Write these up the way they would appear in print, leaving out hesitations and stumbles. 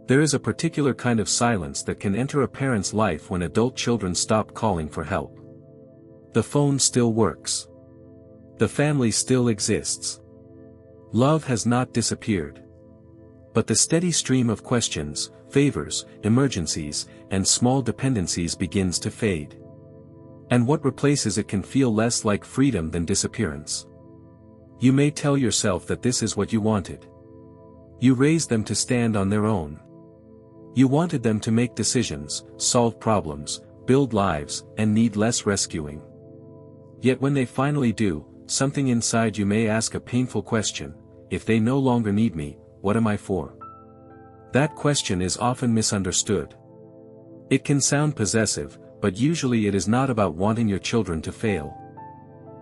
There is a particular kind of silence that can enter a parent's life when adult children stop calling for help. The phone still works. The family still exists. Love has not disappeared. But the steady stream of questions, favors, emergencies, and small dependencies begins to fade. And what replaces it can feel less like freedom than disappearance. You may tell yourself that this is what you wanted. You raised them to stand on their own. You wanted them to make decisions, solve problems, build lives, and need less rescuing. Yet when they finally do, something inside you may ask a painful question: if they no longer need me, what am I for? That question is often misunderstood. It can sound possessive, but usually it is not about wanting your children to fail.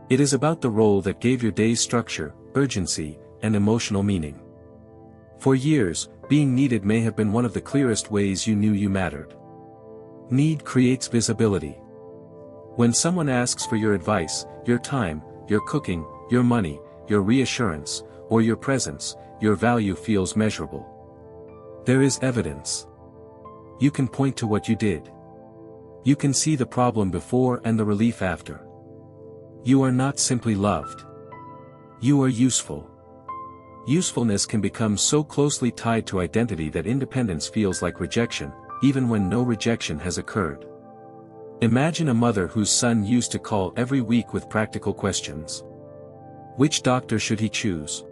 It is about the role that gave your days structure, urgency, and emotional meaning. For years, being needed may have been one of the clearest ways you knew you mattered. Need creates visibility. When someone asks for your advice, your time, your cooking, your money, your reassurance, or your presence, your value feels measurable. There is evidence. You can point to what you did. You can see the problem before and the relief after. You are not simply loved. You are useful. Usefulness can become so closely tied to identity that independence feels like rejection, even when no rejection has occurred. Imagine a mother whose son used to call every week with practical questions. Which doctor should he choose?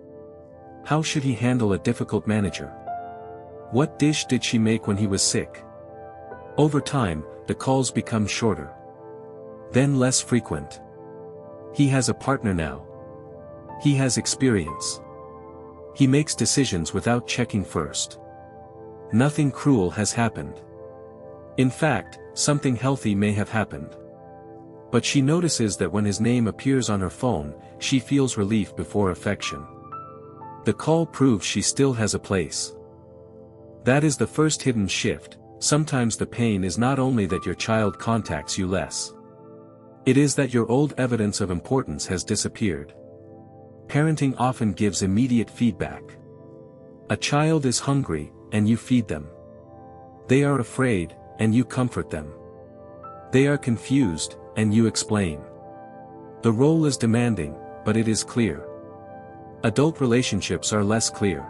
How should he handle a difficult manager? What dish did she make when he was sick? Over time, the calls become shorter. Then less frequent. He has a partner now. He has experience. He makes decisions without checking first. Nothing cruel has happened. In fact, something healthy may have happened. But she notices that when his name appears on her phone, she feels relief before affection. The call proves she still has a place. That is the first hidden shift. Sometimes the pain is not only that your child contacts you less. It is that your old evidence of importance has disappeared. Parenting often gives immediate feedback. A child is hungry, and you feed them. They are afraid, and you comfort them. They are confused, and you explain. The role is demanding, but it is clear. Adult relationships are less clear.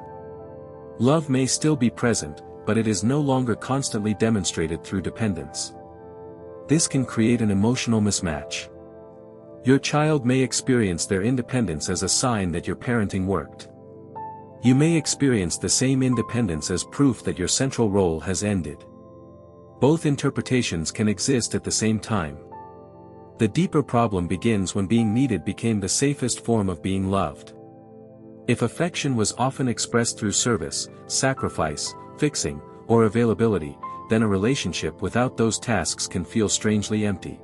Love may still be present, but it is no longer constantly demonstrated through dependence. This can create an emotional mismatch. Your child may experience their independence as a sign that your parenting worked. You may experience the same independence as proof that your central role has ended. Both interpretations can exist at the same time. The deeper problem begins when being needed became the safest form of being loved. If affection was often expressed through service, sacrifice, fixing, or availability, then a relationship without those tasks can feel strangely empty.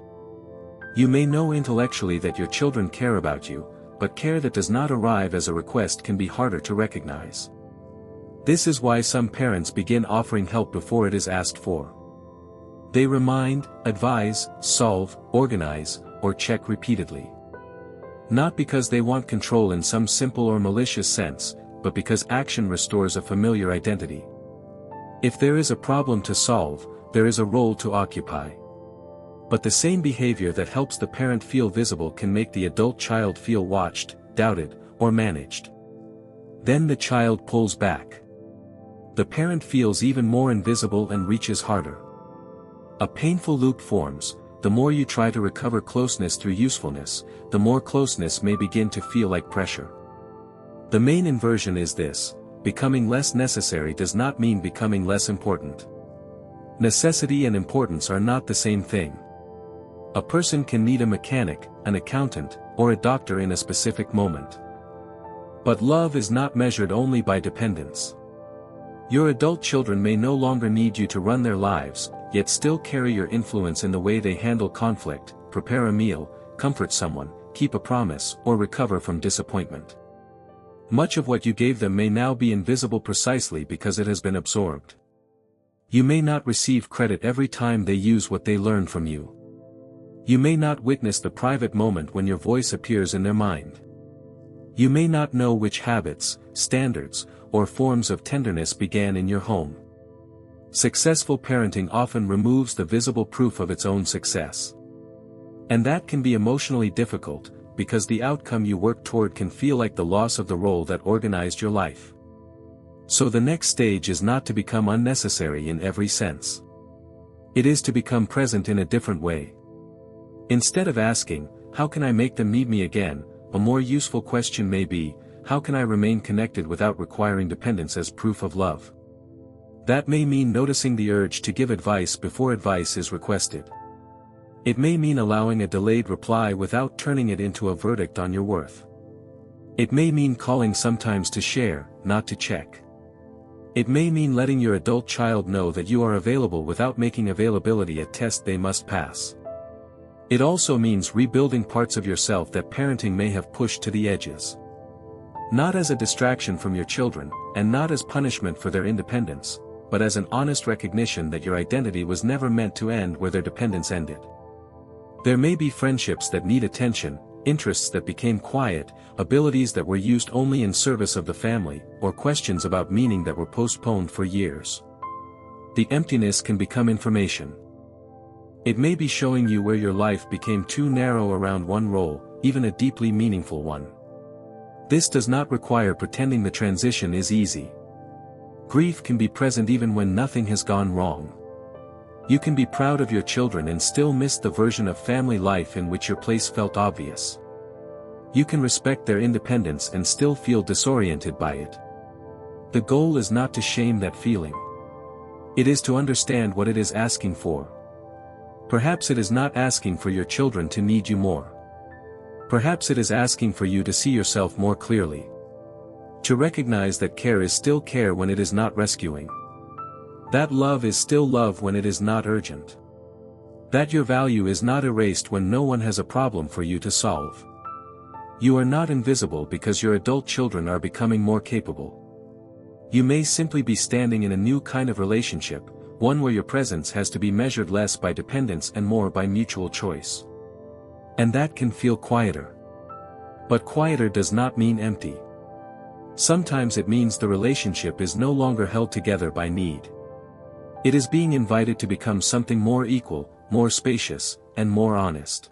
You may know intellectually that your children care about you, but care that does not arrive as a request can be harder to recognize. This is why some parents begin offering help before it is asked for. They remind, advise, solve, organize, or check repeatedly. Not because they want control in some simple or malicious sense, but because action restores a familiar identity. If there is a problem to solve, there is a role to occupy. But the same behavior that helps the parent feel visible can make the adult child feel watched, doubted, or managed. Then the child pulls back. The parent feels even more invisible and reaches harder. A painful loop forms. The more you try to recover closeness through usefulness, the more closeness may begin to feel like pressure. The main inversion is this: becoming less necessary does not mean becoming less important. Necessity and importance are not the same thing. A person can need a mechanic, an accountant, or a doctor in a specific moment. But love is not measured only by dependence. Your adult children may no longer need you to run their lives, yet still carry your influence in the way they handle conflict, prepare a meal, comfort someone, keep a promise, or recover from disappointment. Much of what you gave them may now be invisible precisely because it has been absorbed. You may not receive credit every time they use what they learn from you. You may not witness the private moment when your voice appears in their mind. You may not know which habits, standards, or forms of tenderness began in your home. Successful parenting often removes the visible proof of its own success. And that can be emotionally difficult, because the outcome you work toward can feel like the loss of the role that organized your life. So the next stage is not to become unnecessary in every sense. It is to become present in a different way. Instead of asking, "How can I make them need me again?" a more useful question may be, "How can I remain connected without requiring dependence as proof of love?" That may mean noticing the urge to give advice before advice is requested. It may mean allowing a delayed reply without turning it into a verdict on your worth. It may mean calling sometimes to share, not to check. It may mean letting your adult child know that you are available without making availability a test they must pass. It also means rebuilding parts of yourself that parenting may have pushed to the edges. Not as a distraction from your children, and not as punishment for their independence, but as an honest recognition that your identity was never meant to end where their dependence ended. There may be friendships that need attention, interests that became quiet, abilities that were used only in service of the family, or questions about meaning that were postponed for years. The emptiness can become information. It may be showing you where your life became too narrow around one role, even a deeply meaningful one. This does not require pretending the transition is easy. Grief can be present even when nothing has gone wrong. You can be proud of your children and still miss the version of family life in which your place felt obvious. You can respect their independence and still feel disoriented by it. The goal is not to shame that feeling. It is to understand what it is asking for. Perhaps it is not asking for your children to need you more. Perhaps it is asking for you to see yourself more clearly. To recognize that care is still care when it is not rescuing. That love is still love when it is not urgent. That your value is not erased when no one has a problem for you to solve. You are not invisible because your adult children are becoming more capable. You may simply be standing in a new kind of relationship, one where your presence has to be measured less by dependence and more by mutual choice. And that can feel quieter. But quieter does not mean empty. Sometimes it means the relationship is no longer held together by need. It is being invited to become something more equal, more spacious, and more honest.